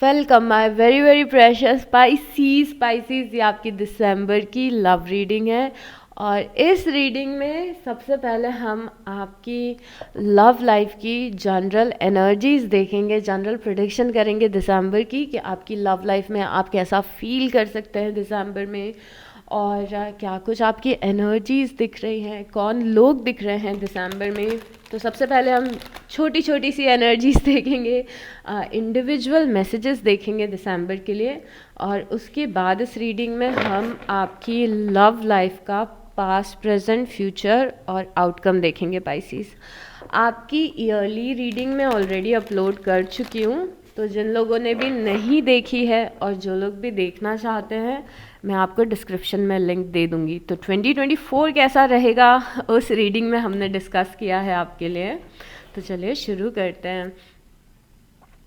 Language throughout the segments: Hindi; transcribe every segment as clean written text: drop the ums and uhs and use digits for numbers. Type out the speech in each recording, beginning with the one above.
Welcome my very very precious species. ये आपकी दिसंबर की लव रीडिंग है और इस रीडिंग में सबसे पहले हम आपकी लव लाइफ की जनरल एनर्जीज देखेंगे, जनरल प्रेडिक्शन करेंगे दिसंबर की कि आपकी लव लाइफ में आप कैसा फील कर सकते हैं दिसंबर में और क्या कुछ आपकी एनर्जीज दिख रही हैं, कौन लोग दिख रहे हैं दिसंबर में। तो सबसे पहले हम छोटी छोटी सी एनर्जीज देखेंगे, इंडिविजुअल मैसेजेस देखेंगे दिसंबर के लिए और उसके बाद इस रीडिंग में हम आपकी लव लाइफ का पास्ट प्रेजेंट फ्यूचर और आउटकम देखेंगे पाइसीज। आपकी ईयरली रीडिंग मैं ऑलरेडी अपलोड कर चुकी हूँ, तो जिन लोगों ने भी नहीं देखी है और जो लोग भी देखना चाहते हैं मैं आपको डिस्क्रिप्शन में लिंक दे दूँगी। तो 2024 कैसा रहेगा उस रीडिंग में हमने डिस्कस किया है आपके लिए। तो चलिए शुरू करते हैं।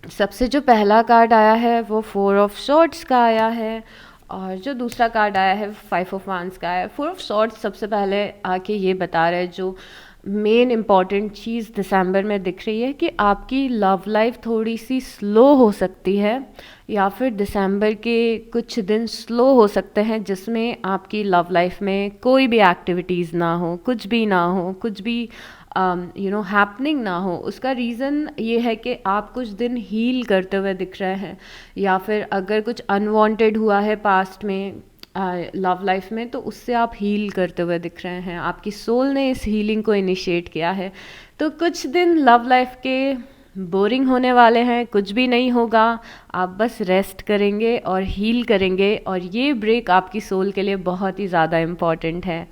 सबसे जो पहला कार्ड आया है वो 4 ऑफ सॉर्ड्स का आया है और जो दूसरा कार्ड आया है 5 ऑफ वांड्स का है। 4 ऑफ सॉर्ड्स सबसे पहले आके ये बता रहे हैं, जो मेन इम्पॉर्टेंट चीज़ दिसंबर में दिख रही है कि आपकी लव लाइफ थोड़ी सी स्लो हो सकती है या फिर दिसंबर के कुछ दिन स्लो हो सकते हैं जिसमें आपकी लव लाइफ में कोई भी एक्टिविटीज़ ना हो, कुछ भी ना हो, कुछ भी हैपनिंग ना हो। उसका रीज़न ये है कि आप कुछ दिन हील करते हुए दिख रहे हैं या फिर अगर कुछ अनवांटेड हुआ है पास्ट में लव लाइफ में तो उससे आप हील करते हुए दिख रहे हैं। आपकी सोल ने इस हीलिंग को इनिशिएट किया है। तो कुछ दिन लव लाइफ के बोरिंग होने वाले हैं, कुछ भी नहीं होगा, आप बस रेस्ट करेंगे और हील करेंगे और ये ब्रेक आपकी सोल के लिए बहुत ही ज़्यादा इम्पॉर्टेंट है।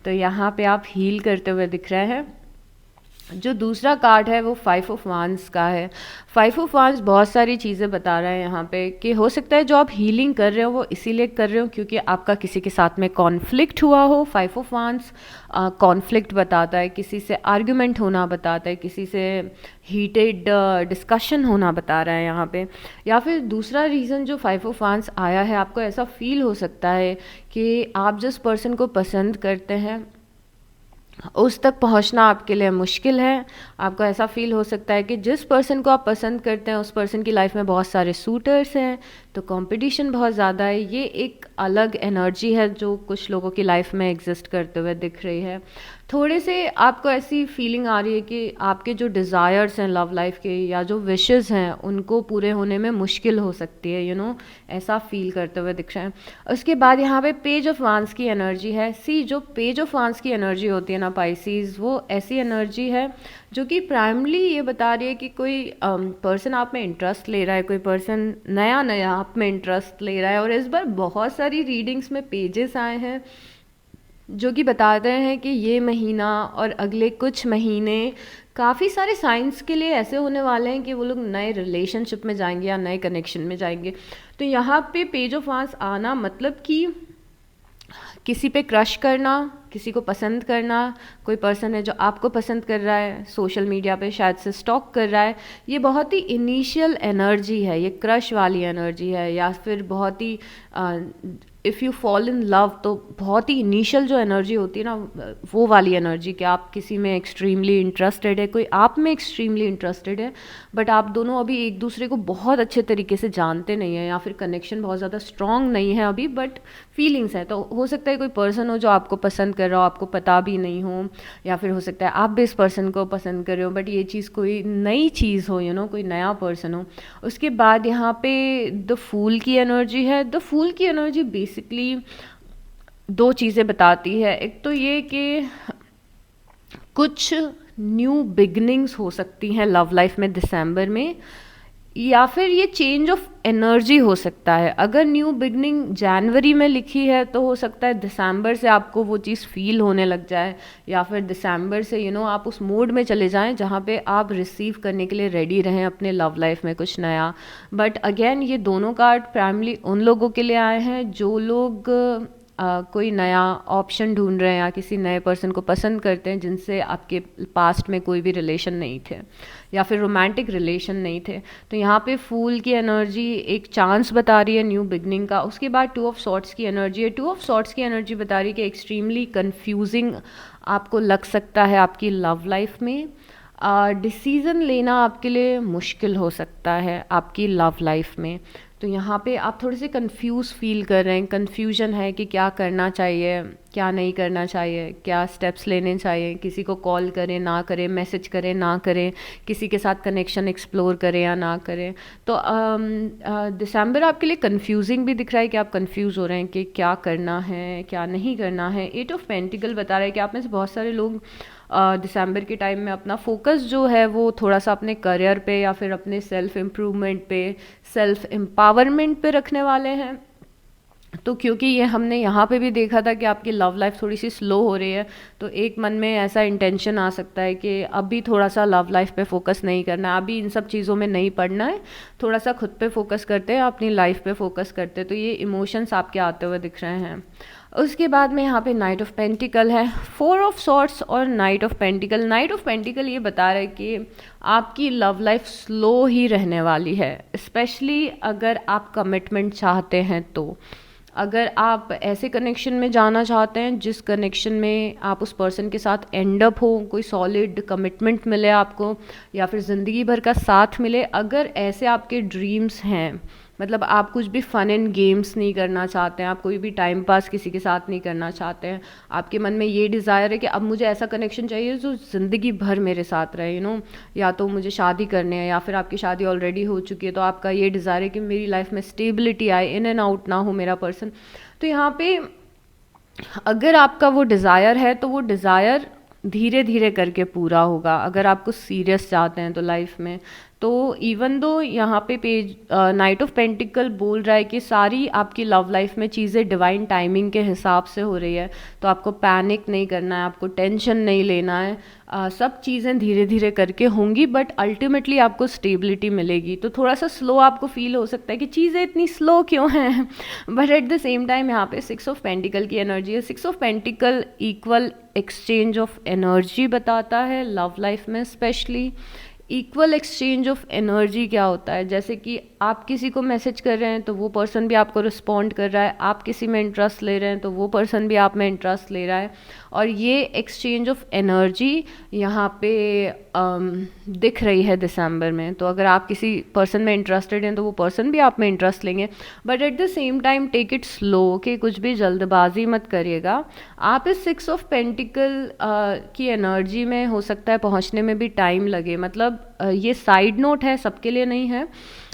तो यहाँ पे आप हील करते हुए दिख रहे हैं। जो दूसरा कार्ड है वो 5 ऑफ वांड्स का है। 5 ऑफ वांड्स बहुत सारी चीज़ें बता रहा है यहाँ पे कि हो सकता है जो आप हीलिंग कर रहे हो वो इसीलिए कर रहे हो क्योंकि आपका किसी के साथ में कॉन्फ्लिक्ट हुआ हो। 5 ऑफ वांड्स कॉन्फ्लिक्ट बताता है, किसी से आर्ग्यूमेंट होना बताता है, किसी से हीटेड डिस्कशन होना बता रहा है यहाँ पे। या फिर दूसरा रीज़न जो 5 ऑफ वांड्स आया है, आपको ऐसा फील हो सकता है कि आप जिस पर्सन को पसंद करते हैं उस तक पहुंचना आपके लिए मुश्किल है। आपको ऐसा फील हो सकता है कि जिस पर्सन को आप पसंद करते हैं उस पर्सन की लाइफ में बहुत सारे सूटर्स हैं, तो कंपटीशन बहुत ज़्यादा है। ये एक अलग एनर्जी है जो कुछ लोगों की लाइफ में एग्जिस्ट करते हुए दिख रही है। थोड़े से आपको ऐसी फीलिंग आ रही है कि आपके जो डिज़ायर्स हैं लव लाइफ के या जो विशेस हैं उनको पूरे होने में मुश्किल हो सकती है, ऐसा फील करते हुए दिख रहे हैं। उसके बाद यहाँ पे पेज ऑफ वांड्स की एनर्जी है। जो पेज ऑफ वांड्स की एनर्जी होती है ना पाइसीज, वो ऐसी एनर्जी है जो कि प्राइमली ये बता रही है कि कोई पर्सन आप में इंटरेस्ट ले रहा है, कोई पर्सन नया नया आप में इंटरेस्ट ले रहा है। और इस बार बहुत सारी रीडिंग्स में पेजेस आए हैं जो कि बताते हैं कि ये महीना और अगले कुछ महीने काफ़ी सारे साइंस के लिए ऐसे होने वाले हैं कि वो लोग नए रिलेशनशिप में जाएंगे या नए कनेक्शन में जाएंगे। तो यहाँ पे पेज ऑफ वांड्स आना मतलब कि किसी पे क्रश करना, किसी को पसंद करना, कोई पर्सन है जो आपको पसंद कर रहा है, सोशल मीडिया पे शायद से स्टॉक कर रहा है। ये बहुत ही इनिशियल एनर्जी है, ये क्रश वाली एनर्जी है या फिर बहुत ही if you fall in love, तो बहुत ही इनिशियल जो एनर्जी होती है ना वो वाली एनर्जी कि आप किसी में एक्सट्रीमली इंटरेस्टेड है, कोई आप में एक्सट्रीमली इंटरेस्टेड है, बट आप दोनों अभी एक दूसरे को बहुत अच्छे तरीके से जानते नहीं हैं या फिर कनेक्शन बहुत ज़्यादा स्ट्रॉन्ग नहीं है अभी, बट फीलिंग्स है। तो हो सकता है कोई पर्सन हो जो आपको पसंद कर रहा हो, आपको पता भी नहीं हो, या फिर हो सकता है आप भी इस पर्सन को पसंद कर रहे हो बट ये चीज़ कोई नई चीज़ हो, कोई नया पर्सन हो। उसके बाद यहाँ पे द फूल की एनर्जी है। द फूल की एनर्जी बेसिकली दो चीज़ें बताती है। एक तो ये कि कुछ न्यू बिगनिंग्स हो सकती हैं लव लाइफ में दिसंबर में, या फिर ये चेंज ऑफ एनर्जी हो सकता है। अगर न्यू बिगनिंग जनवरी में लिखी है तो हो सकता है दिसंबर से आपको वो चीज़ फील होने लग जाए या फिर दिसंबर से आप उस मोड में चले जाएं जहाँ पे आप रिसीव करने के लिए रेडी रहें अपने लव लाइफ में कुछ नया। बट अगेन ये दोनों कार्ड प्राइमली उन लोगों के लिए आए हैं जो लोग कोई नया ऑप्शन ढूंढ रहे हैं या किसी नए पर्सन को पसंद करते हैं जिनसे आपके पास्ट में कोई भी रिलेशन नहीं थे या फिर रोमांटिक रिलेशन नहीं थे। तो यहाँ पे फूल की एनर्जी एक चांस बता रही है न्यू बिगनिंग का। उसके बाद 2 ऑफ सॉर्ड्स की एनर्जी है। 2 ऑफ सॉर्ड्स की एनर्जी बता रही है कि एक्सट्रीमली कन्फ्यूजिंग आपको लग सकता है आपकी लव लाइफ में। डिसीज़न लेना आपके लिए मुश्किल हो सकता है आपकी लव लाइफ में। तो यहाँ पे आप थोड़े से कंफ्यूज फील कर रहे हैं, कन्फ्यूजन है कि क्या करना चाहिए, क्या नहीं करना चाहिए, क्या स्टेप्स लेने चाहिए, किसी को कॉल करें ना करें, मैसेज करें ना करें, किसी के साथ कनेक्शन एक्सप्लोर करें या ना करें। तो दिसंबर आपके लिए कंफ्यूजिंग भी दिख रहा है कि आप कंफ्यूज हो रहे हैं कि क्या करना है क्या नहीं करना है। 8 ऑफ पेंटिकल बता रहा है कि आप में से बहुत सारे लोग दिसंबर के टाइम में अपना फोकस जो है वो थोड़ा सा अपने करियर पे या फिर अपने सेल्फ इम्प्रूवमेंट पे, सेल्फ एम्पावरमेंट पे रखने वाले हैं। तो क्योंकि ये हमने यहाँ पे भी देखा था कि आपकी लव लाइफ थोड़ी सी स्लो हो रही है, तो एक मन में ऐसा इंटेंशन आ सकता है कि अभी थोड़ा सा लव लाइफ पे फोकस नहीं करना है, अभी इन सब चीज़ों में नहीं पड़ना है, थोड़ा सा खुद पे फोकस करते हैं, अपनी लाइफ पे फोकस करते हैं। तो ये इमोशंस आपके आते हुए दिख रहे हैं। उसके बाद में यहाँ पे नाइट ऑफ पेंटिकल है, 4 ऑफ सॉर्ड्स और night of pentacle. Night of pentacle ये बता रहा है कि आपकी लव लाइफ स्लो ही रहने वाली है, स्पेशली अगर आप कमिटमेंट चाहते हैं। तो अगर आप ऐसे कनेक्शन में जाना चाहते हैं जिस कनेक्शन में आप उस पर्सन के साथ एंड अप हो, कोई सॉलिड कमिटमेंट मिले आपको या फिर ज़िंदगी भर का साथ मिले, अगर ऐसे आपके ड्रीम्स हैं, मतलब आप कुछ भी फन एंड गेम्स नहीं करना चाहते हैं, आप कोई भी टाइम पास किसी के साथ नहीं करना चाहते हैं, आपके मन में ये डिज़ायर है कि अब मुझे ऐसा कनेक्शन चाहिए जो ज़िंदगी भर मेरे साथ रहे, या तो मुझे शादी करने हैं या फिर आपकी शादी ऑलरेडी हो चुकी है, तो आपका ये डिज़ायर है कि मेरी लाइफ में स्टेबिलिटी आए, इन एंड आउट ना हो मेरा पर्सन। तो यहाँ पे अगर आपका वो डिज़ायर है तो वो डिज़ायर धीरे धीरे करके पूरा होगा, अगर आपको सीरियस चाहते हैं तो लाइफ में। तो इवन दो यहाँ पे पेज नाइट ऑफ पेंटिकल बोल रहा है कि सारी आपकी लव लाइफ में चीज़ें डिवाइन टाइमिंग के हिसाब से हो रही है, तो आपको पैनिक नहीं करना है, आपको टेंशन नहीं लेना है, सब चीज़ें धीरे धीरे करके होंगी, बट अल्टीमेटली आपको स्टेबिलिटी मिलेगी। तो थोड़ा सा स्लो आपको फील हो सकता है कि चीज़ें इतनी स्लो क्यों हैं, but at the same time यहाँ पे 6 ऑफ पेंटिकल की एनर्जी है। 6 of pentacle equal exchange of energy बताता है लव लाइफ में। Specially equal exchange of energy क्या होता है, जैसे कि आप किसी को मैसेज कर रहे हैं तो वो पर्सन भी आपको रिस्पॉन्ड कर रहा है, आप किसी में इंटरेस्ट ले रहे हैं तो वो पर्सन भी आप में इंटरेस्ट ले रहा है, और ये एक्सचेंज ऑफ एनर्जी यहाँ पे दिख रही है दिसंबर में। तो अगर आप किसी पर्सन में इंटरेस्टेड हैं तो वो पर्सन भी आप में इंटरेस्ट लेंगे, but at the same time take it slow, कि कुछ भी जल्दबाजी मत करिएगा। आप इस 6 ऑफ पेंटिकल की एनर्जी में हो सकता है पहुँचने में भी टाइम लगे, मतलब ये साइड नोट है, सबके लिए नहीं है,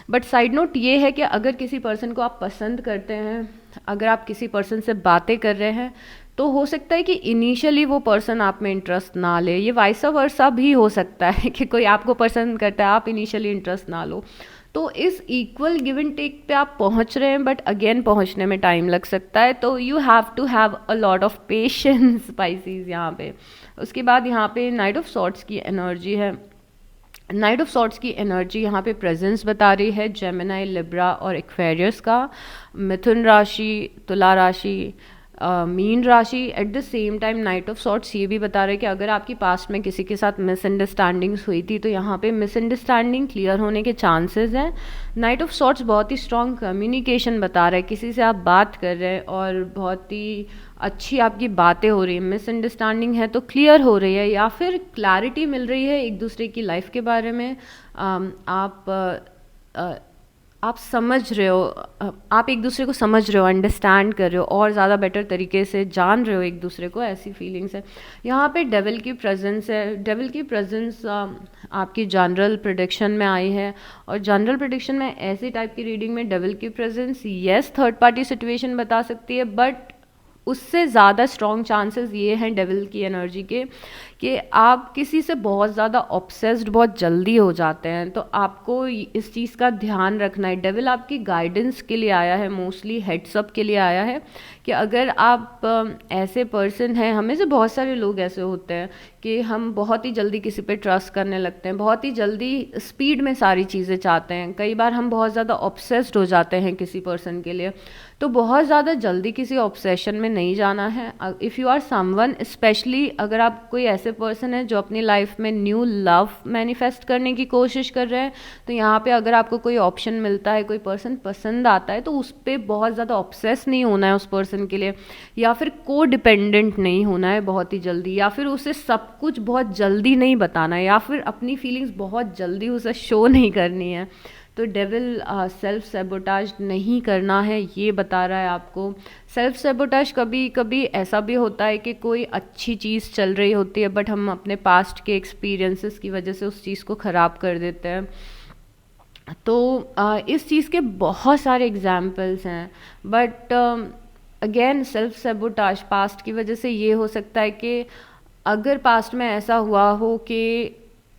बट साइड नोट ये है कि अगर किसी पर्सन को आप पसंद करते हैं, अगर आप किसी पर्सन से बातें कर रहे हैं, तो हो सकता है कि इनिशियली वो पर्सन आप में इंटरेस्ट ना ले, ये वाइस वर्सा भी हो सकता है कि कोई आपको पसंद करता है, आप इनिशियली इंटरेस्ट ना लो। तो इस इक्वल गिव एंड टेक पे आप पहुंच रहे हैं, बट अगेन पहुंचने में टाइम लग सकता है, तो you have to have a lot of patience species यहाँ पे। उसके बाद यहाँ पे नाइट ऑफ सॉर्ड्स की एनर्जी है। नाइट ऑफ सॉर्ड्स की एनर्जी यहाँ पे प्रेजेंस बता रही है जेमिनी, लिब्रा और एक्वेरियस का, मिथुन राशि, तुला राशि, मीन राशि। Eight the same time night of swords ये भी बता रहे हैं कि अगर आपकी पास्ट में किसी के साथ मिसअंडरस्टैंडिंग्स हुई थी तो यहाँ पे मिसअंडरस्टैंडिंग क्लियर होने के चांसेस हैं। नाइट ऑफ सॉर्ड्स बहुत ही स्ट्रॉन्ग कम्युनिकेशन बता रहा है, किसी से आप बात कर रहे हैं और बहुत ही अच्छी आपकी बातें हो रही है, मिसअंडरस्टैंडिंग है तो क्लियर हो रही है, या फिर क्लैरिटी मिल रही है एक दूसरे की लाइफ के बारे में। आप समझ रहे हो, आप एक दूसरे को समझ रहे हो, अंडरस्टैंड कर रहे हो और ज़्यादा बेटर तरीके से जान रहे हो एक दूसरे को, ऐसी फीलिंग्स है। यहाँ पे डेविल की प्रेजेंस है। डेविल की प्रेजेंस आपकी जनरल प्रेडिक्शन में आई है, और जनरल प्रेडिक्शन में ऐसी टाइप की रीडिंग में डेविल की presence yes third party situation बता सकती है, बट उससे ज़्यादा स्ट्रॉन्ग चांसेस ये हैं डेविल की एनर्जी के कि आप किसी से बहुत ज़्यादा ऑब्सेस्ड बहुत जल्दी हो जाते हैं, तो आपको इस चीज़ का ध्यान रखना है। डेविल आपकी गाइडेंस के लिए आया है, मोस्टली हेड्सअप के लिए आया है कि अगर आप ऐसे पर्सन हैं, हमें से बहुत सारे लोग ऐसे होते हैं कि हम बहुत ही जल्दी किसी पे ट्रस्ट करने लगते हैं, बहुत ही जल्दी स्पीड में सारी चीज़ें चाहते हैं, कई बार हम बहुत ज़्यादा ऑब्सेस्ड हो जाते हैं किसी पर्सन के लिए। तो बहुत ज़्यादा जल्दी किसी ऑब्सेशन में नहीं जाना है। If you are someone, specially अगर आप कोई ऐसे पर्सन है जो अपनी लाइफ में न्यू लव मैनिफेस्ट करने की कोशिश कर रहे हैं। तो यहाँ पे अगर आपको कोई ऑप्शन मिलता है, कोई पर्सन पसंद आता है, तो उस पर बहुत ज़्यादा ऑब्सेस नहीं होना है उस पर्सन के लिए, या फिर को डिपेंडेंट नहीं होना है बहुत ही जल्दी, या फिर उसे सब कुछ बहुत जल्दी नहीं बताना है, या फिर अपनी फीलिंग्स बहुत जल्दी उसे शो नहीं करनी है। तो डेविल सेल्फ सेबोटाज नहीं करना है, ये बता रहा है आपको। सेल्फ सेबोटाज कभी कभी ऐसा भी होता है कि कोई अच्छी चीज़ चल रही होती है बट हम अपने पास्ट के एक्सपीरियंसेस की वजह से उस चीज़ को ख़राब कर देते हैं। तो इस चीज़ के बहुत सारे एग्जाम्पल्स हैं, but again self sabotage past की वजह से ये हो सकता है कि अगर पास्ट में ऐसा हुआ हो कि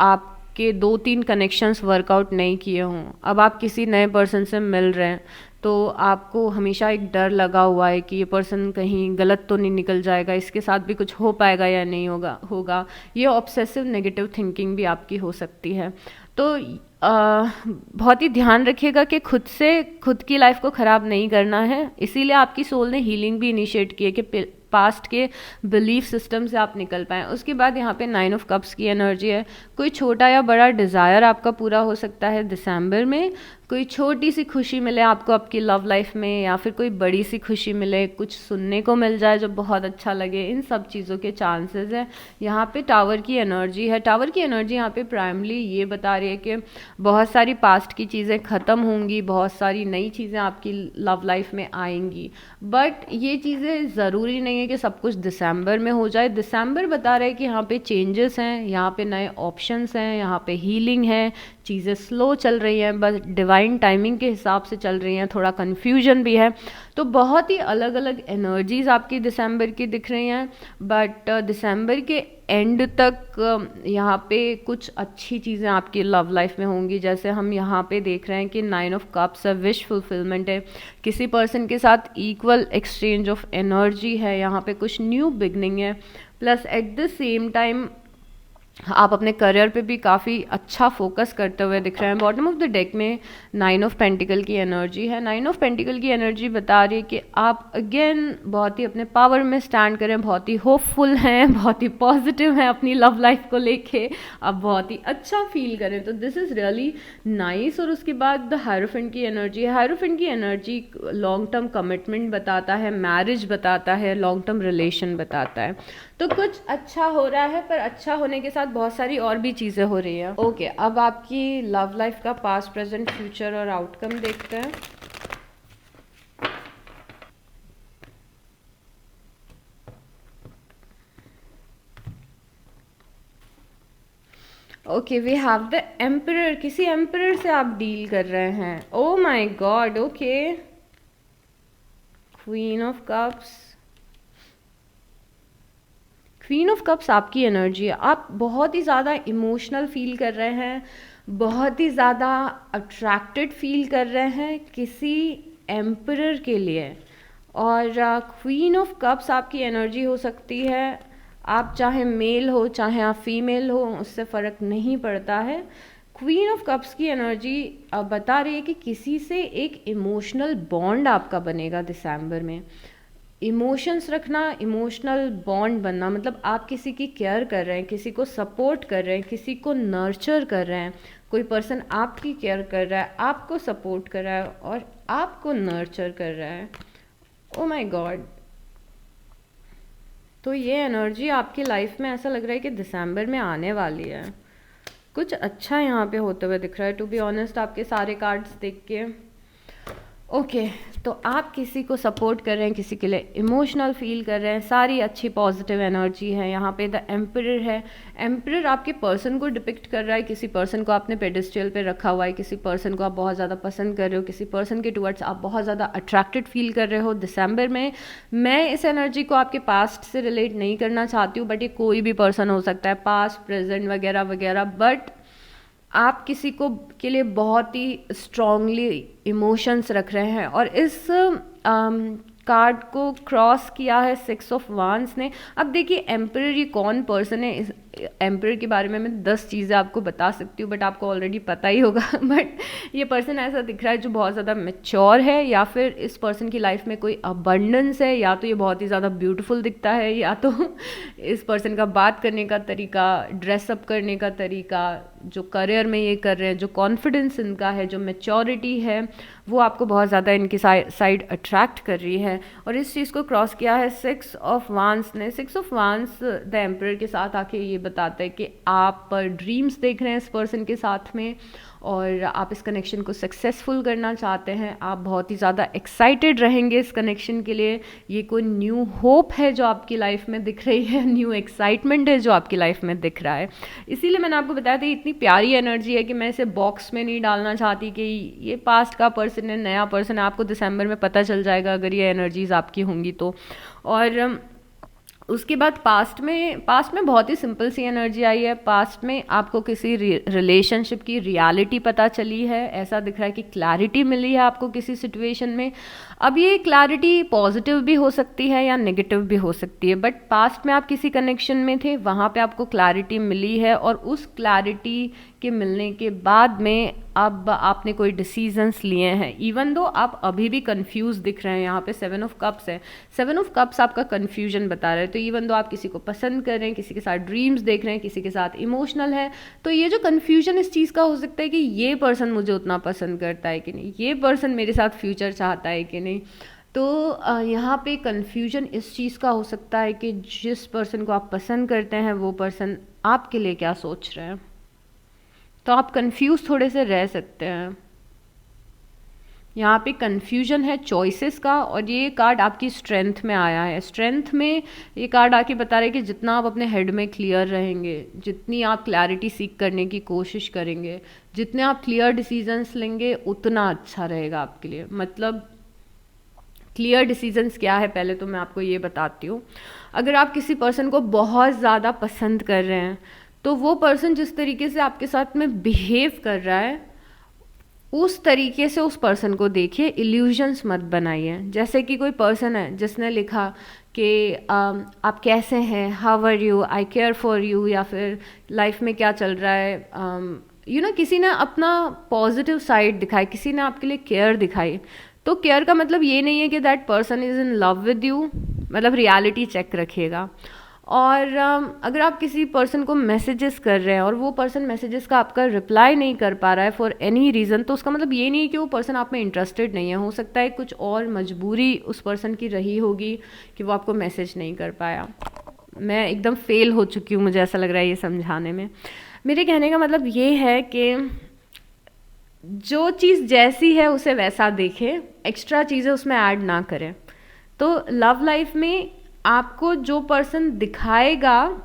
आपके 2-3 कनेक्शंस वर्कआउट नहीं किए हों, अब आप किसी नए पर्सन से मिल रहे हैं, तो आपको हमेशा एक डर लगा हुआ है कि ये पर्सन कहीं गलत तो नहीं निकल जाएगा, इसके साथ भी कुछ हो पाएगा या नहीं होगा। ये ऑब्सेसिव नेगेटिव थिंकिंग भी आपकी हो सकती है। तो बहुत ही ध्यान रखिएगा कि खुद की लाइफ को ख़राब नहीं करना है। इसीलिए आपकी सोल ने हीलिंग भी इनिशिएट की है कि पास्ट के बिलीफ सिस्टम से आप निकल पाएँ। उसके बाद यहाँ पे 9 ऑफ कप्स की एनर्जी है। कोई छोटा या बड़ा डिज़ायर आपका पूरा हो सकता है दिसंबर में। कोई छोटी सी खुशी मिले आपको आपकी लव लाइफ में, या फिर कोई बड़ी सी खुशी मिले, कुछ सुनने को मिल जाए जो बहुत अच्छा लगे, इन सब चीज़ों के चांसेस हैं। यहाँ पे टावर की एनर्जी है। टावर की एनर्जी यहाँ पे प्राइमली ये बता रही है कि बहुत सारी पास्ट की चीज़ें ख़त्म होंगी, बहुत सारी नई चीज़ें आपकी लव लाइफ में आएंगी, बट ये चीज़ें ज़रूरी नहीं है कि सब कुछ दिसंबर में हो जाए। दिसंबर बता रहे हैं कि यहाँ पे चेंजेस हैं, यहाँ पे नए ऑप्शंस हैं, यहाँ पे हीलिंग है, चीज़ें स्लो चल रही हैं, बस डिवाइन टाइमिंग के हिसाब से चल रही हैं, थोड़ा कन्फ्यूजन भी है। तो बहुत ही अलग अलग एनर्जीज आपकी दिसंबर की दिख रही हैं, बट दिसंबर के एंड तक यहाँ पे कुछ अच्छी चीज़ें आपकी लव लाइफ में होंगी। जैसे हम यहाँ पे देख रहे हैं कि 9 ऑफ कप्स है, विश फुलफिलमेंट है, किसी पर्सन के साथ इक्वल एक्सचेंज ऑफ एनर्जी है, यहाँ पे कुछ न्यू बिगनिंग है, plus eight the same time आप अपने करियर पे भी काफ़ी अच्छा फोकस करते हुए दिख रहे हैं। बॉटम ऑफ द डेक में 9 ऑफ पेंटिकल की एनर्जी है। 9 ऑफ पेंटिकल की एनर्जी बता रही है कि आप अगेन बहुत ही अपने पावर में स्टैंड करें, बहुत ही होपफुल हैं, बहुत ही पॉजिटिव हैं अपनी लव लाइफ को लेके, आप बहुत ही अच्छा फील करें। तो दिस इज़ रियली नाइस। और उसके बाद द हायरोफेंट की एनर्जी है। हायरोफेंट की एनर्जी लॉन्ग टर्म कमिटमेंट बताता है, मैरिज बताता है, लॉन्ग टर्म रिलेशन बताता है। तो कुछ अच्छा हो रहा है, पर अच्छा होने के साथ बहुत सारी और भी चीज़ें हो रही हैं। ओके, अब आपकी लव लाइफ का पास्ट, प्रेजेंट, फ्यूचर और आउटकम देखते हैं। Okay, we have the emperor. किसी एम्परर से आप डील कर रहे हैं। Oh my god. Okay, queen of cups. Queen of cups आपकी एनर्जी है। आप बहुत ही ज़्यादा इमोशनल फील कर रहे हैं, बहुत ही ज़्यादा अट्रैक्टेड फील कर रहे हैं किसी एम्परर के लिए। और क्वीन ऑफ कप्स आपकी एनर्जी हो सकती है, आप चाहे मेल हो चाहे आप फीमेल हो, उससे फ़र्क नहीं पड़ता है। क्वीन ऑफ कप्स की एनर्जी बता रही है कि किसी से एक इमोशनल बॉन्ड आपका बनेगा दिसंबर में। इमोशंस रखना, इमोशनल बॉन्ड बनना, मतलब आप किसी की केयर कर रहे हैं, किसी को सपोर्ट कर रहे हैं, किसी को नर्चर कर रहे हैं। कोई पर्सन आपकी केयर कर रहा है, आपको सपोर्ट कर रहा है और आपको नर्चर कर रहा है। ओ माय गॉड। तो ये एनर्जी आपकी लाइफ में ऐसा लग रहा है कि दिसंबर में आने वाली है। कुछ अच्छा यहाँ पे होते हुए दिख रहा है, टू बी ऑनेस्ट, आपके सारे कार्ड्स देख के। ओके, तो आप किसी को सपोर्ट कर रहे हैं, किसी के लिए इमोशनल फील कर रहे हैं, सारी अच्छी पॉजिटिव एनर्जी है। यहाँ पे द एम्परर है। एम्परर आपके पर्सन को डिपिक्ट कर रहा है। किसी पर्सन को आपने पेडिस्टल पे रखा हुआ है, किसी पर्सन को आप बहुत ज़्यादा पसंद कर रहे हो, किसी पर्सन के टुवर्ड्स आप बहुत ज़्यादा अट्रैक्टेड फील कर रहे हो दिसंबर में। मैं इस एनर्जी को आपके पास्ट से रिलेट नहीं करना चाहती हूँ, बट ये कोई भी पर्सन हो सकता है, पास्ट, प्रेजेंट वगैरह वगैरह, बट आप किसी को के लिए बहुत ही स्ट्रांगली इमोशंस रख रहे हैं। और इस कार्ड को क्रॉस किया है 6 ऑफ वांस ने। अब देखिए एम्परर ये कौन पर्सन है, इस एम्परर के बारे में मैं 10 चीज़ें आपको बता सकती हूँ, बट आपको ऑलरेडी पता ही होगा। बट ये पर्सन ऐसा दिख रहा है जो बहुत ज़्यादा मैच्योर है, या फिर इस पर्सन की लाइफ में कोई अबंडेंस है, या तो ये बहुत ही ज़्यादा ब्यूटीफुल दिखता है, या तो इस पर्सन का बात करने का तरीका, ड्रेसअप करने का तरीका, जो करियर में ये कर रहे हैं, जो कॉन्फिडेंस इनका है, जो मैच्योरिटी है, वो आपको बहुत ज़्यादा इनकी साइड अट्रैक्ट कर रही है। और इस चीज़ को क्रॉस किया है 6 ऑफ वांस ने। 6 ऑफ वांस द एम्परर के साथ आके ये बताता है कि आप ड्रीम्स देख रहे हैं इस पर्सन के साथ में, और आप इस कनेक्शन को सक्सेसफुल करना चाहते हैं। आप बहुत ही ज़्यादा एक्साइटेड रहेंगे इस कनेक्शन के लिए। ये कोई न्यू होप है जो आपकी लाइफ में दिख रही है, न्यू एक्साइटमेंट है जो आपकी लाइफ में दिख रहा है। इसीलिए मैंने आपको बताया था इतनी प्यारी एनर्जी है कि मैं इसे बॉक्स में नहीं डालना चाहती कि ये पास्ट का पर्सन है, नया पर्सन है। आपको दिसंबर में पता चल जाएगा अगर ये एनर्जीज आपकी होंगी तो। और उसके बाद पास्ट में बहुत ही सिंपल सी एनर्जी आई है। पास्ट में आपको किसी रिलेशनशिप की रियलिटी पता चली है, ऐसा दिख रहा है कि क्लैरिटी मिली है आपको किसी सिचुएशन में। अब ये क्लैरिटी पॉजिटिव भी हो सकती है या नेगेटिव भी हो सकती है, बट पास्ट में आप किसी कनेक्शन में थे, वहाँ पे आपको क्लैरिटी मिली है, और उस क्लैरिटी के मिलने के बाद में अब आपने कोई डिसीजंस लिए हैं। इवन दो आप अभी भी कंफ्यूज दिख रहे हैं, यहाँ पे 7 ऑफ कप्स है। 7 ऑफ कप्स आपका कंफ्यूजन बता रहे हैं। तो इवन दो आप किसी को पसंद कर रहे हैं, किसी के साथ ड्रीम्स देख रहे हैं, किसी के साथ इमोशनल है, तो ये जो कंफ्यूजन इस चीज़ का हो सकता है कि ये पर्सन मुझे उतना पसंद करता है कि नहीं, ये पर्सन मेरे साथ फ्यूचर चाहता है कि नहीं। तो यहाँ पे कंफ्यूजन इस चीज़ का हो सकता है कि जिस पर्सन को आप पसंद करते हैं वो पर्सन आपके लिए क्या सोच रहे हैं, तो आप कंफ्यूज थोड़े से रह सकते हैं। यहाँ पे कंफ्यूजन है चॉइसेस का, और ये कार्ड आपकी स्ट्रेंथ में आया है। स्ट्रेंथ में ये कार्ड आके बता रहे हैं कि जितना आप अपने हेड में क्लियर रहेंगे, जितनी आप क्लैरिटी सीख करने की कोशिश करेंगे, जितने आप क्लियर डिसीजंस लेंगे, उतना अच्छा रहेगा आपके लिए। मतलब क्लियर डिसीजंस क्या है, पहले तो मैं आपको ये बताती हूँ। अगर आप किसी पर्सन को बहुत ज़्यादा पसंद कर रहे हैं, तो वो पर्सन जिस तरीके से आपके साथ में बिहेव कर रहा है, उस तरीके से उस पर्सन को देखिए, इल्यूजन्स मत बनाइए। जैसे कि कोई पर्सन है जिसने लिखा कि आप कैसे हैं, how are you, I care for you, या फिर लाइफ में क्या चल रहा है, किसी ने अपना पॉजिटिव साइड दिखाई, किसी ने आपके लिए केयर दिखाई। तो केयर का मतलब ये नहीं है कि that person is in love with you, मतलब रियलिटी चेक रखिएगा। और अगर आप किसी पर्सन को मैसेजेस कर रहे हैं और वो पर्सन मैसेजेस का आपका रिप्लाई नहीं कर पा रहा है फॉर एनी रीज़न, तो उसका मतलब ये नहीं है कि वो पर्सन आप में इंटरेस्टेड नहीं है। हो सकता है कुछ और मजबूरी उस पर्सन की रही होगी कि वो आपको मैसेज नहीं कर पाया। मैं एकदम फेल हो चुकी हूँ, मुझे ऐसा लग रहा है ये समझाने में। मेरे कहने का मतलब ये है कि जो चीज़ जैसी है उसे वैसा देखें, एक्स्ट्रा चीज़ें उसमें ऐड ना करें। तो लव लाइफ में आपको जो पर्सन दिखाएगा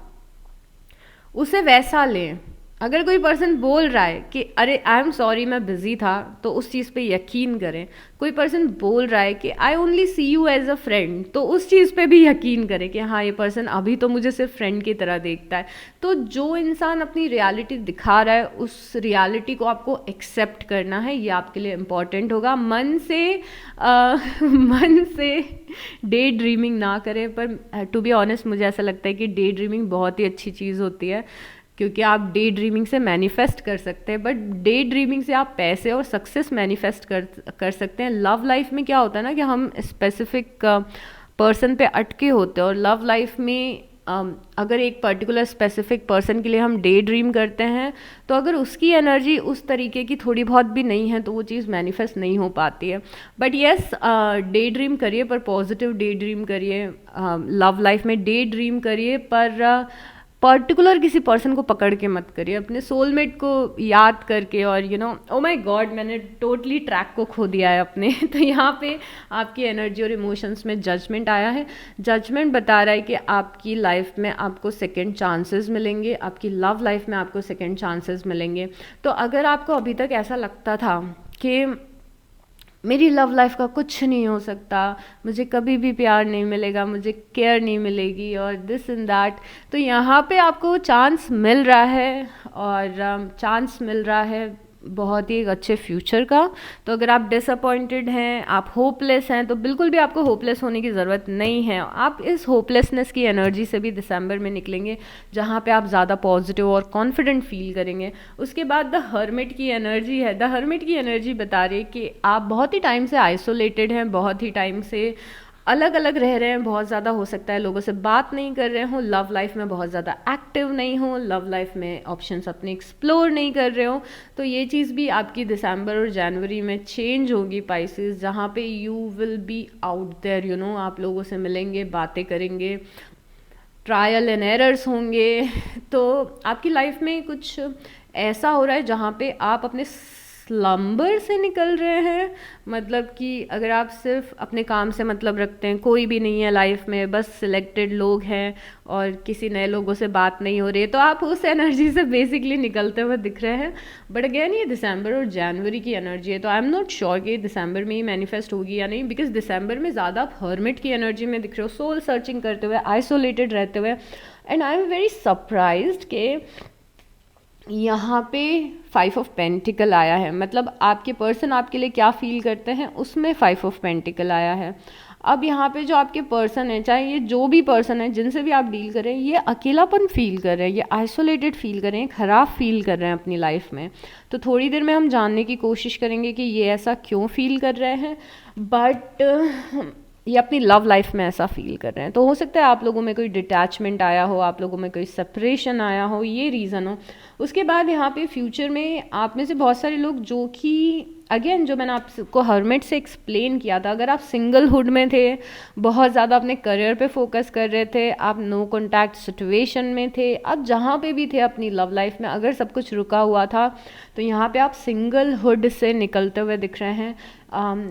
उसे वैसा लें। अगर कोई पर्सन बोल रहा है कि अरे आई एम सॉरी मैं बिज़ी था, तो उस चीज़ पे यकीन करें। कोई पर्सन बोल रहा है कि I only see you as a friend, तो उस चीज़ पे भी यकीन करें कि हाँ ये पर्सन अभी तो मुझे सिर्फ फ्रेंड की तरह देखता है। तो जो इंसान अपनी रियलिटी दिखा रहा है, उस रियलिटी को आपको एक्सेप्ट करना है, ये आपके लिए इम्पॉर्टेंट होगा। मन से डे ड्रीमिंग ना करें, पर टू बी ऑनेस्ट मुझे ऐसा लगता है कि डे ड्रीमिंग बहुत ही अच्छी चीज़ होती है, क्योंकि आप डे ड्रीमिंग से मैनिफेस्ट कर सकते हैं। बट डे ड्रीमिंग से आप पैसे और सक्सेस मैनिफेस्ट कर सकते हैं। लव लाइफ में क्या होता है ना कि हम स्पेसिफिक पर्सन पे अटके होते हैं, और लव लाइफ में अगर एक पर्टिकुलर स्पेसिफिक पर्सन के लिए हम डे ड्रीम करते हैं, तो अगर उसकी एनर्जी उस तरीके की थोड़ी बहुत भी नहीं है तो वो चीज़ मैनिफेस्ट नहीं हो पाती है। बट येस, डे ड्रीम करिए, पर पॉजिटिव डे ड्रीम करिए। लव लाइफ में डे ड्रीम करिए, पर पर्टिकुलर किसी पर्सन को पकड़ के मत करिए, अपने सोलमेट को याद करके। और ओ माय गॉड, मैंने टोटली ट्रैक को खो दिया है अपने। तो यहाँ पे आपकी एनर्जी और इमोशंस में जजमेंट आया है। जजमेंट बता रहा है कि आपकी लाइफ में आपको सेकंड चांसेस मिलेंगे, आपकी लव लाइफ में आपको सेकंड चांसेस मिलेंगे। तो अगर आपको अभी तक ऐसा लगता था कि मेरी लव लाइफ का कुछ नहीं हो सकता, मुझे कभी भी प्यार नहीं मिलेगा, मुझे केयर नहीं मिलेगी और दिस एंड दैट, तो यहाँ पे आपको चांस मिल रहा है। और चांस मिल रहा है बहुत ही एक अच्छे फ्यूचर का। तो अगर आप डिसअपॉइंटेड हैं, आप होपलेस हैं, तो बिल्कुल भी आपको होपलेस होने की ज़रूरत नहीं है। आप इस होपलेसनेस की एनर्जी से भी दिसंबर में निकलेंगे, जहाँ पे आप ज़्यादा पॉजिटिव और कॉन्फिडेंट फील करेंगे। उसके बाद द हर्मिट की एनर्जी है। द हर्मिट की एनर्जी बता रही है कि आप बहुत ही टाइम से आइसोलेटेड हैं, बहुत ही टाइम से अलग अलग रह रहे हैं, बहुत ज़्यादा हो सकता है लोगों से बात नहीं कर रहे हो, लव लाइफ में बहुत ज़्यादा एक्टिव नहीं हो, लव लाइफ में ऑप्शंस अपने एक्सप्लोर नहीं कर रहे हो। तो ये चीज़ भी आपकी दिसंबर और जनवरी में चेंज होगी पाइसेस, जहाँ पे you will be out there, you know, आप लोगों से मिलेंगे, बातें करेंगे, ट्रायल एंड एरर्स होंगे। तो आपकी लाइफ में कुछ ऐसा हो रहा है जहाँ पे आप अपने स्लम्बर से निकल रहे हैं। मतलब कि अगर आप सिर्फ अपने काम से मतलब रखते हैं, कोई भी नहीं है लाइफ में, बस सिलेक्टेड लोग हैं और किसी नए लोगों से बात नहीं हो रही है, तो आप उस एनर्जी से बेसिकली निकलते हुए दिख रहे हैं। बट अगेन ये दिसंबर और जनवरी की एनर्जी है, तो आई एम नॉट श्योर कि दिसंबर में ही मैनिफेस्ट होगी या नहीं, बिकॉज दिसंबर में ज़्यादा आप हर्मिट की एनर्जी में दिख रहे हो, सोल सर्चिंग करते हुए, आइसोलेटेड रहते हुए। And I am very surprised कि यहाँ पे 5 ऑफ पेंटिकल आया है। मतलब आपके पर्सन आपके लिए क्या फील करते हैं, उसमें 5 ऑफ पेंटिकल आया है। अब यहाँ पे जो आपके पर्सन है, चाहे ये जो भी पर्सन है जिनसे भी आप डील कर रहे हैं, ये अकेलापन फील कर रहे हैं, ये आइसोलेटेड फील कर रहे हैं, ख़राब फील कर रहे हैं अपनी लाइफ में। तो थोड़ी देर में हम जानने की कोशिश करेंगे कि ये ऐसा क्यों फील कर रहे हैं, बट ये अपनी लव लाइफ में ऐसा फील कर रहे हैं। तो हो सकता है आप लोगों में कोई डिटैचमेंट आया हो, आप लोगों में कोई सेपरेशन आया हो, ये रीज़न हो। उसके बाद यहाँ पे फ्यूचर में आप में से बहुत सारे लोग जो कि अगेन जो मैंने आपको हर्मिट से एक्सप्लेन किया था, अगर आप सिंगलहुड में थे, बहुत ज़्यादा अपने करियर पे फोकस कर रहे थे, आप नो कॉन्टैक्ट सिचुएशन में थे, आप जहाँ पे भी थे अपनी लव लाइफ में, अगर सब कुछ रुका हुआ था, तो यहाँ पे आप सिंगलहुड से निकलते हुए दिख रहे हैं,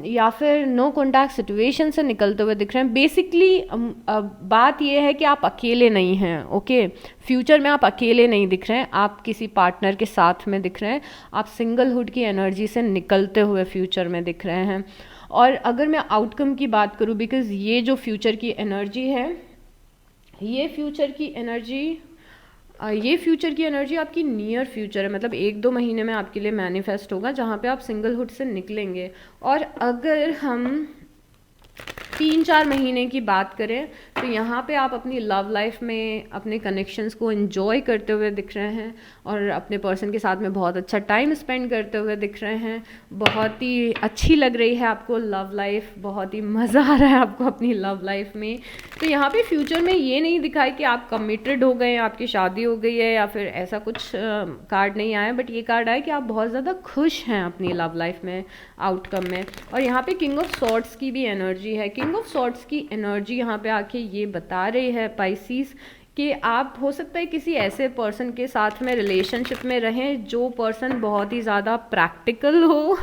या फिर नो कॉन्टैक्ट सिचुएशन से निकलते हुए दिख रहे हैं। बेसिकली बात यह है कि आप अकेले नहीं हैं, ओके। फ्यूचर में आप अकेले नहीं दिख रहे हैं, आप किसी पार्टनर के साथ में दिख रहे हैं, आप सिंगलहुड की एनर्जी से निकलते हुए फ्यूचर में दिख रहे हैं। और अगर मैं आउटकम की बात करूं, बिकॉज ये जो फ्यूचर की एनर्जी है, ये फ्यूचर की एनर्जी आपकी नियर फ्यूचर है, मतलब 1-2 महीने में आपके लिए मैनिफेस्ट होगा, जहाँ पे आप सिंगलहुड से निकलेंगे। और अगर हम 3-4 महीने की बात करें, तो यहाँ पे आप अपनी लव लाइफ में अपने कनेक्शंस को एंजॉय करते हुए दिख रहे हैं और अपने पर्सन के साथ में बहुत अच्छा टाइम स्पेंड करते हुए दिख रहे हैं। बहुत ही अच्छी लग रही है आपको लव लाइफ, बहुत ही मज़ा आ रहा है आपको अपनी लव लाइफ में। तो यहाँ पे फ्यूचर में ये नहीं दिखा है कि आप कमिटेड हो गए, आपकी शादी हो गई है, या फिर ऐसा कुछ कार्ड नहीं आया, बट ये कार्ड आया कि आप बहुत ज़्यादा खुश हैं अपनी लव लाइफ में, आउटकम में। और यहाँ पे किंग ऑफ सॉर्ड्स की भी एनर्जी है। किंग ऑफ सॉर्ड्स की एनर्जी यहाँ पे आके ये बता रही है पाइसीज कि आप हो सकता है किसी ऐसे पर्सन के साथ में रिलेशनशिप में रहें जो पर्सन बहुत ही ज़्यादा प्रैक्टिकल हो।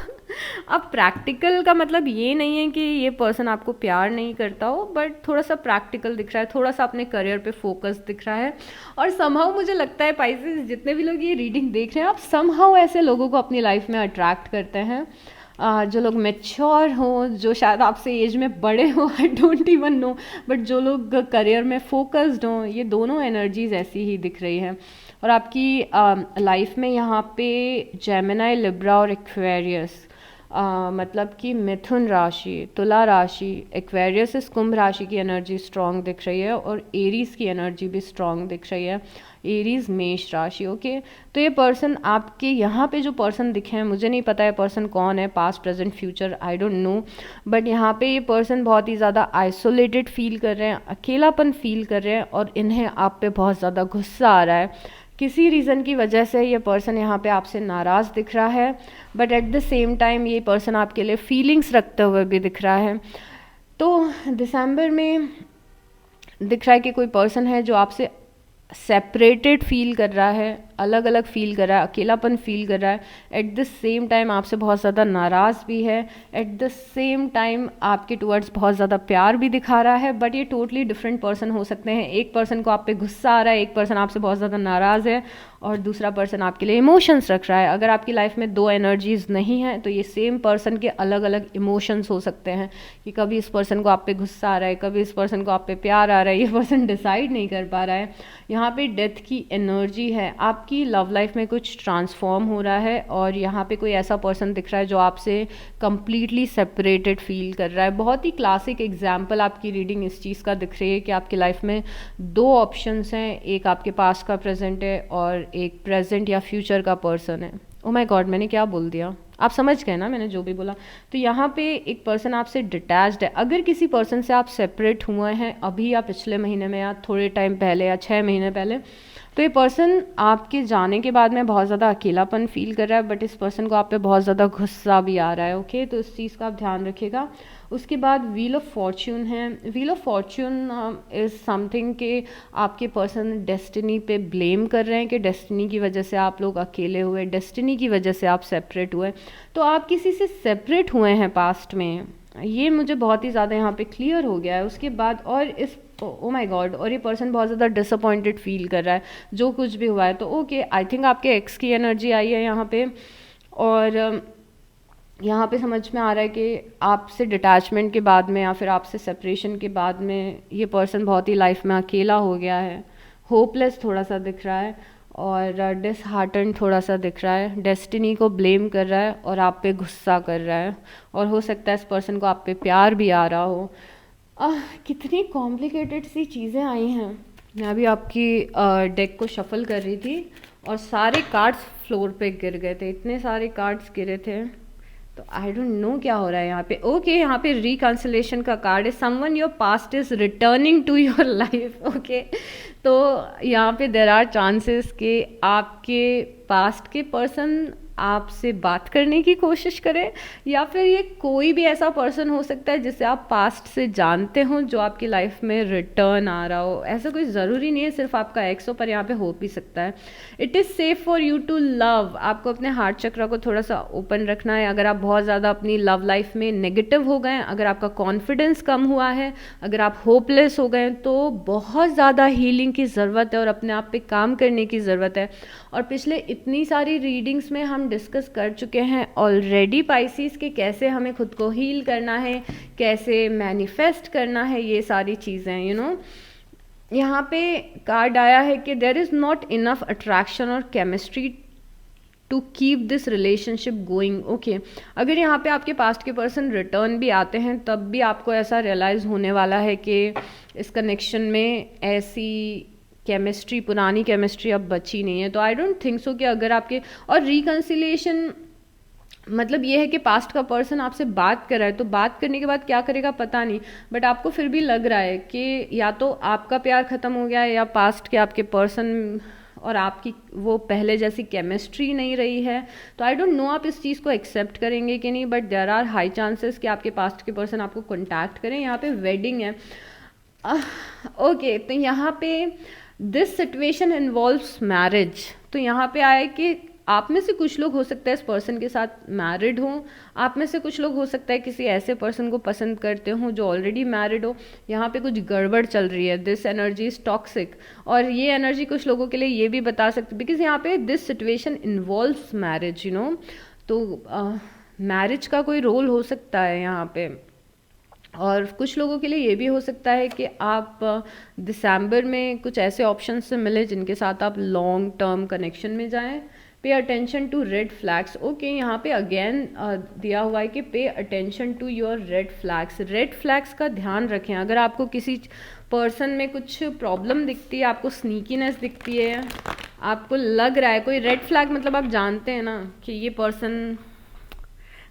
अब प्रैक्टिकल का मतलब ये नहीं है कि ये पर्सन आपको प्यार नहीं करता हो, बट थोड़ा सा प्रैक्टिकल दिख रहा है, थोड़ा सा अपने करियर पे फोकस दिख रहा है। और समहाउ मुझे लगता है पाइसेस, जितने भी लोग ये रीडिंग देख रहे हैं, आप समहाउ ऐसे लोगों को अपनी लाइफ में अट्रैक्ट करते हैं जो लोग मैच्योर हों, जो शायद आपसे एज में बड़े हों, I don't even know, but जो लोग करियर में फोकस्ड हों, ये दोनों एनर्जीज ऐसी ही दिख रही हैं। और आपकी लाइफ में यहाँ पे जेमिनी, लिब्रा और एक्वेरियस, मतलब कि मिथुन राशि, तुला राशि, एक्वेरियस इस कुंभ राशि की एनर्जी स्ट्रॉन्ग दिख रही है, और एरीज की एनर्जी भी स्ट्रॉन्ग दिख रही है। एरीज मेष राशि, ओके। तो ये पर्सन आपके यहाँ पे जो पर्सन दिखे हैं, मुझे नहीं पता है पर्सन कौन है, past present future I don't know, but यहाँ पे ये पर्सन बहुत ही ज़्यादा आइसोलेटेड फील कर रहे हैं, अकेलापन फील कर रहे हैं, और इन्हें आप पे बहुत ज़्यादा गुस्सा आ रहा है। किसी रीज़न की वजह से ये पर्सन यहाँ पे आपसे नाराज़ दिख रहा है, but at the same time ये पर्सन आपके लिए फीलिंग्स रखते हुए भी दिख रहा है। तो दिसंबर में दिख रहा है कि कोई पर्सन है जो आपसे सेपरेटेड फील कर रहा है, अलग अलग फील कर रहा है, अकेलापन फील कर रहा है, एट द सेम टाइम आपसे बहुत ज़्यादा नाराज़ भी है, एट द सेम टाइम आपके टुवर्ड्स बहुत ज़्यादा प्यार भी दिखा रहा है। बट ये टोटली डिफरेंट पर्सन हो सकते हैं। एक पर्सन को आप पे गुस्सा आ रहा है, एक पर्सन आपसे बहुत ज़्यादा नाराज़ है, और दूसरा पर्सन आपके लिए इमोशंस रख रहा है। अगर आपकी लाइफ में 2 एनर्जीज नहीं हैं, तो ये सेम पर्सन के अलग अलग इमोशंस हो सकते हैं, कि कभी इस पर्सन को आप पे गुस्सा आ रहा है, कभी इस पर्सन को आप पे प्यार आ रहा है, ये पर्सन डिसाइड नहीं कर पा रहा है। यहाँ पे डेथ की एनर्जी है। आप आपकी लव लाइफ में कुछ ट्रांसफॉर्म हो रहा है और यहाँ पे कोई ऐसा पर्सन दिख रहा है जो आपसे कंप्लीटली सेपरेटेड फील कर रहा है। बहुत ही क्लासिक एग्जाम्पल आपकी रीडिंग इस चीज़ का दिख रही है कि आपकी लाइफ में दो ऑप्शंस हैं, एक आपके पास्ट का प्रेजेंट है और एक प्रेजेंट या फ्यूचर का पर्सन है। ओ माय गॉड, मैंने क्या बोल दिया, आप समझ गए ना मैंने जो भी बोला। तो यहाँ पे एक पर्सन आपसे डिटैच्ड है। अगर किसी पर्सन से आप सेपरेट हुए हैं अभी या पिछले महीने में या थोड़े टाइम पहले या 6 महीने पहले, तो ये पर्सन आपके जाने के बाद में बहुत ज़्यादा अकेलापन फील कर रहा है, बट इस पर्सन को आप पे बहुत ज़्यादा गुस्सा भी आ रहा है। ओके, तो इस चीज़ का आप ध्यान रखिएगा। उसके बाद व्हील ऑफ फॉर्च्यून है। Wheel of Fortune is something कि आपके पर्सन डेस्टिनी पे ब्लेम कर रहे हैं कि डेस्टिनी की वजह से आप लोग अकेले हुए, डेस्टिनी की वजह से आप सेपरेट हुए। तो आप किसी से सेपरेट हुए हैं पास्ट में, ये मुझे बहुत ही ज़्यादा यहाँ पे क्लियर हो गया है। उसके बाद और इस ओ माय गॉड, और ये पर्सन बहुत ज़्यादा डिसअपॉइंटेड फील कर रहा है जो कुछ भी हुआ है। तो ओके, आई थिंक आपके एक्स की एनर्जी आई है यहाँ पे, और यहाँ पे समझ में आ रहा है कि आपसे डिटैचमेंट के बाद में या फिर आपसे सेपरेशन के बाद में ये पर्सन बहुत ही लाइफ में अकेला हो गया है, होपलेस थोड़ा सा दिख रहा है और डिसहार्टन थोड़ा सा दिख रहा है, डेस्टिनी को ब्लेम कर रहा है और आप पे गुस्सा कर रहा है, और हो सकता है इस पर्सन को आप पे प्यार भी आ रहा हो। कितनी कॉम्प्लिकेटेड सी चीज़ें आई हैं। मैं अभी आपकी डेक को शफल कर रही थी और सारे कार्ड्स फ्लोर पे गिर गए थे, इतने सारे कार्ड्स गिरे थे। तो आई डोंट नो क्या हो रहा है यहाँ पे। ओके, यहाँ पे रिकंसिलेशन का कार्ड है। Someone your past is returning to your life. Okay, तो यहाँ पे देर आर चांसेस कि आपके पास्ट के पर्सन आपसे बात करने की कोशिश करें, या फिर ये कोई भी ऐसा पर्सन हो सकता है जिसे आप पास्ट से जानते हो जो आपकी लाइफ में रिटर्न आ रहा हो। ऐसा कोई ज़रूरी नहीं है सिर्फ आपका एक्स हो, पर यहाँ पे हो भी सकता है। It is safe for you to love. आपको अपने हार्ट चक्र को थोड़ा सा ओपन रखना है। अगर आप बहुत ज़्यादा अपनी लव लाइफ में नेगेटिव हो गए, अगर आपका कॉन्फिडेंस कम हुआ है, अगर आप होपलेस हो गए, तो बहुत ज़्यादा हीलिंग की ज़रूरत है और अपने आप पे काम करने की ज़रूरत है। और पिछले इतनी सारी रीडिंग्स में हम डिस्कस कर चुके हैं ऑलरेडी पाइसिस के कैसे हमें खुद को हील करना है, कैसे मैनिफेस्ट करना है, ये सारी चीज़ें यू नो। यहाँ पे कार्ड आया है कि there is not enough attraction और chemistry to keep this relationship going. Okay, अगर यहाँ पे आपके पास्ट के पर्सन रिटर्न भी आते हैं तब भी आपको ऐसा रियलाइज़ होने वाला है कि इस कनेक्शन में ऐसी केमिस्ट्री, पुरानी केमिस्ट्री अब बची नहीं है। तो आई डोंट थिंक सो कि अगर आपके, और रिकंसिलिएशन मतलब ये है कि पास्ट का पर्सन आपसे बात कर रहा है, तो बात करने के बाद क्या करेगा पता नहीं, बट आपको फिर भी लग रहा है कि या तो आपका प्यार ख़त्म हो गया है या पास्ट के आपके पर्सन और आपकी वो पहले जैसी केमिस्ट्री नहीं रही है। तो आई डोंट नो आप इस चीज़ को एक्सेप्ट करेंगे कि नहीं, but there are high chances कि आपके पास्ट के पर्सन आपको कॉन्टैक्ट करें। यहाँ पे वेडिंग है। ओके, तो यहाँ पे दिस सिचुएशन इन्वॉल्व्स मैरिज। तो यहाँ पे आया कि आप में से कुछ लोग हो सकता है इस पर्सन के साथ मैरिड हों, आप में से कुछ लोग हो सकता है किसी ऐसे पर्सन को पसंद करते हो जो ऑलरेडी मैरिड हो। यहाँ पे कुछ गड़बड़ चल रही है। दिस एनर्जी इज टॉक्सिक, और ये एनर्जी कुछ लोगों के लिए ये भी बता सकती है बिकॉज यहाँ पे this situation involves marriage you know. तो मैरिज का कोई रोल हो सकता है यहाँ पे, और कुछ लोगों के लिए ये भी हो सकता है कि आप दिसंबर में कुछ ऐसे ऑप्शन से मिले जिनके साथ आप लॉन्ग टर्म कनेक्शन में जाएं। Pay attention to red flags. Okay, यहाँ पे अगेन दिया हुआ है कि pay attention to your red flags. Red flags का ध्यान रखें। अगर आपको किसी पर्सन में कुछ प्रॉब्लम दिखती है, आपको स्नीकीनेस दिखती है, आपको लग रहा है कोई रेड फ्लैग, मतलब आप जानते हैं ना कि ये पर्सन,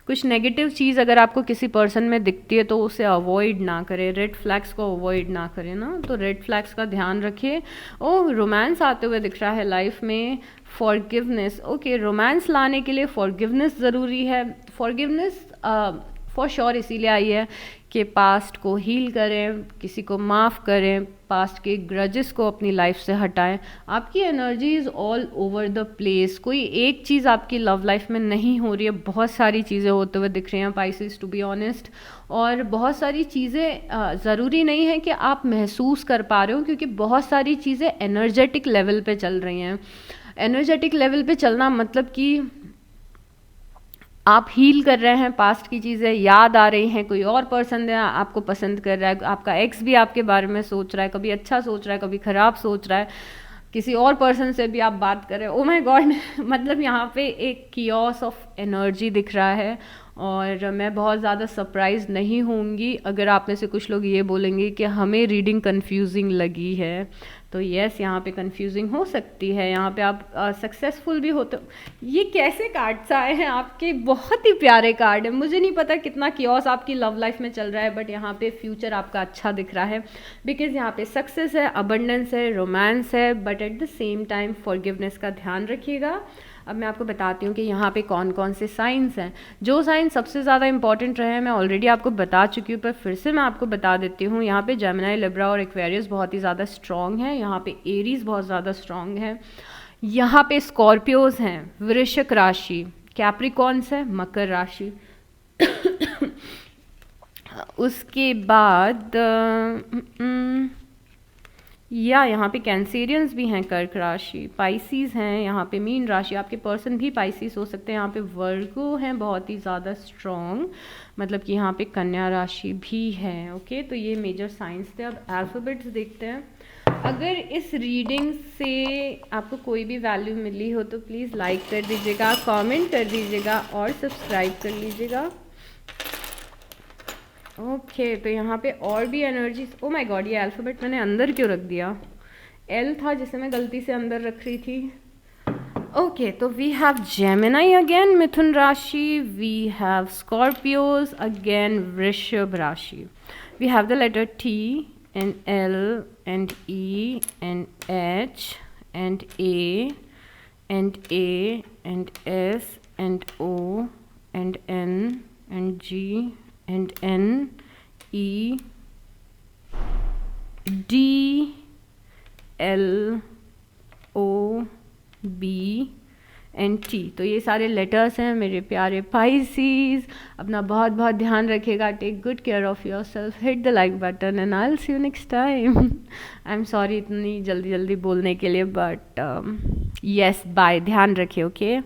कुछ नेगेटिव चीज़ अगर आपको किसी पर्सन में दिखती है तो उसे अवॉइड ना करें, रेड फ्लैग्स को अवॉइड ना करें ना। तो रेड फ्लैग्स का ध्यान रखिए। ओह, रोमांस आते हुए दिख रहा है लाइफ में। फॉरगिवनेस। ओके, रोमांस लाने के लिए फॉरगिवनेस ज़रूरी है। फॉरगिवनेस फॉर श्योर इसीलिए आई है कि पास्ट को हील करें, किसी को माफ़ करें, पास्ट के ग्रजेस को अपनी लाइफ से हटाएं। आपकी energy is all over the place. कोई एक चीज़ आपकी लव लाइफ में नहीं हो रही है, बहुत सारी चीज़ें होते हुए दिख रही हैं पाइसेस, टू बी ऑनेस्ट। और बहुत सारी चीज़ें ज़रूरी नहीं है कि आप महसूस कर पा रहे हो, क्योंकि बहुत सारी चीज़ें एनर्जेटिक लेवल पे चल रही हैं। एनर्जेटिक लेवल पे चलना मतलब कि आप हील कर रहे हैं, पास्ट की चीज़ें याद आ रही हैं, कोई और पर्सन है आपको पसंद कर रहा है, आपका एक्स भी आपके बारे में सोच रहा है, कभी अच्छा सोच रहा है, कभी ख़राब सोच रहा है। किसी और पर्सन से भी आप बात करें, ओ माय गॉड मतलब यहाँ पे एक कियोस ऑफ एनर्जी दिख रहा है। और मैं बहुत ज़्यादा सरप्राइज नहीं होंगी अगर आप में से कुछ लोग ये बोलेंगे कि हमें रीडिंग कंफ्यूजिंग लगी है। तो यस, यहाँ पे कंफ्यूजिंग हो सकती है, यहाँ पे आप सक्सेसफुल भी होते हो। ये कैसे कार्ड्स आए हैं आपके, बहुत ही प्यारे कार्ड है। मुझे नहीं पता कितना कियोस आपकी लव लाइफ में चल रहा है, बट यहाँ पे फ्यूचर आपका अच्छा दिख रहा है, बिकॉज यहाँ पे सक्सेस है, अबंडेंस है, रोमांस है, but at the same time forgiveness का ध्यान रखिएगा। अब मैं आपको बताती हूँ कि यहाँ पे कौन कौन से साइंस हैं। जो साइंस सबसे ज़्यादा इंपॉर्टेंट रहे हैं मैं ऑलरेडी आपको बता चुकी हूँ, पर फिर से मैं आपको बता देती हूँ। यहाँ पे जेमिनी, लिब्रा और एक्वेरियस बहुत ही ज़्यादा स्ट्रॉन्ग है। यहाँ पे एरीज बहुत ज़्यादा स्ट्रॉन्ग है। यहाँ पे स्कॉर्पियोज हैं, वृश्चिक राशि, कैप्रिकॉर्न्स है, मकर राशि। उसके बाद यहाँ पे कैंसेरियंस भी हैं, कर्क राशि, पाइसीज हैं, यहाँ पे मीन राशि, आपके पर्सन भी पाइसीज हो सकते हैं। यहाँ पे वर्गो हैं बहुत ही ज़्यादा स्ट्रॉन्ग, मतलब कि यहाँ पे कन्या राशि भी है। ओके, तो ये मेजर साइंस थे। अब अल्फ़ाबेट्स देखते हैं। अगर इस रीडिंग से आपको कोई भी वैल्यू मिली हो तो प्लीज़ लाइक कर दीजिएगा, कमेंट कर दीजिएगा और सब्सक्राइब कर लीजिएगा। ओके, तो यहाँ पे और भी एनर्जी। ओ माय गॉड, ये अल्फ़ाबेट मैंने अंदर क्यों रख दिया? एल था जिसे मैं गलती से अंदर रख रही थी। ओके, तो वी हैव जेमिनी अगेन, मिथुन राशि, वी हैव स्कॉर्पियोज अगेन, वृषभ राशि, we have the letter T and L and E and H and A and S and O and N and G and N, E, D, L, O, B and T। तो ये सारे लेटर्स हैं मेरे प्यारे पाइसीज। अपना बहुत बहुत ध्यान रखिएगा। Take good care of your self, hit the like button and I will see you next time. I am sorry इतनी जल्दी जल्दी बोलने के लिए, बट यस, बाय, ध्यान रखिए। ओके।